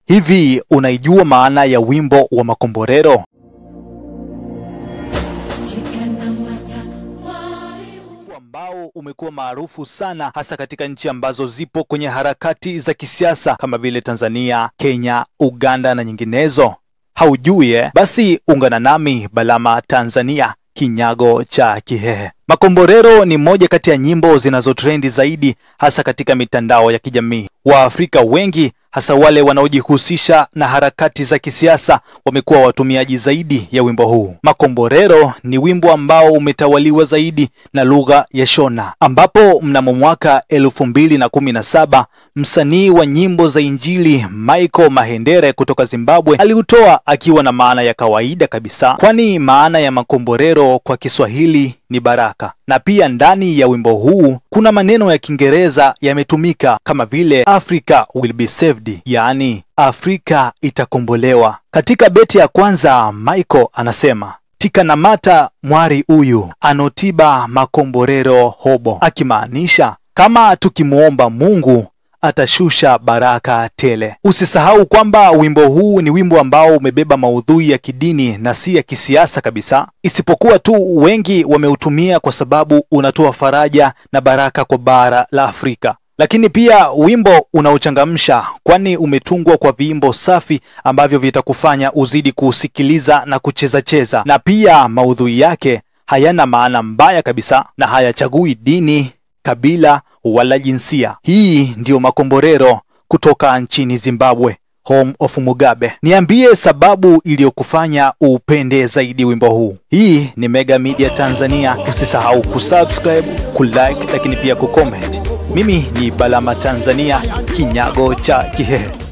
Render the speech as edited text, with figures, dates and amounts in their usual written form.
Hivi unaijua maana ya wimbo wa Makomborero? Ambao umekuwa maarufu sana hasa katika nchi ambazo zipo kwenye harakati za kisiasa kama vile Tanzania, Kenya, Uganda na nyinginezo. Haujui? Basi ungana nami Balama Tanzania, kinyago cha Kihehe. Makomborero ni moja kati ya nyimbo zinazotrendi zaidi hasa katika mitandao ya kijamii. Waafrika wengi hasa wale wanaojihusisha na harakati za kisiasa wamekuwa watumiaji zaidi ya wimbo huu. Makomborero ni wimbo ambao umetawaliwa zaidi na lugha ya Shona, ambapo mnamo mwaka 2017 msanii wa nyimbo za Injili Michael Mahendere kutoka Zimbabwe aliutoa akiwa na maana ya kawaida kabisa, kwani maana ya makomborero kwa Kiswahili ni baraka. Na pia ndani ya wimbo huu kuna maneno ya Kiingereza yametumika kama vile Africa will be saved, yaani Afrika itakombolewa. Katika beti ya kwanza Michael anasema tikanamata mwari uyu anotiba makomborero hobo, akimaanisha kama tukimuomba Mungu atashusha baraka tele. Usisahau kwamba wimbo huu ni wimbo ambao umebeba maudhui ya kidini na si ya kisiasa kabisa, isipokuwa tu wengi wameutumia kwa sababu unatoa faraja na baraka kwa bara la Afrika. Lakini pia wimbo unaochangamsha, kwani umetungwa kwa viimbo safi ambavyo vitakufanya uzidi kuusikiliza na kucheza. Na pia maudhui yake hayana maana mbaya kabisa na hayachagui dini, kabila wala jinsia. Hii ndio Makomborero kutoka nchini Zimbabwe, home of Mugabe. Niambie sababu iliyokufanya upende zaidi wimbo huu. Hii ni Mega Media Tanzania. Usisahau kusubscribe, kulike, lakini pia kucomment. Mimi ni Balama Tanzania, kinyago cha Kihehe.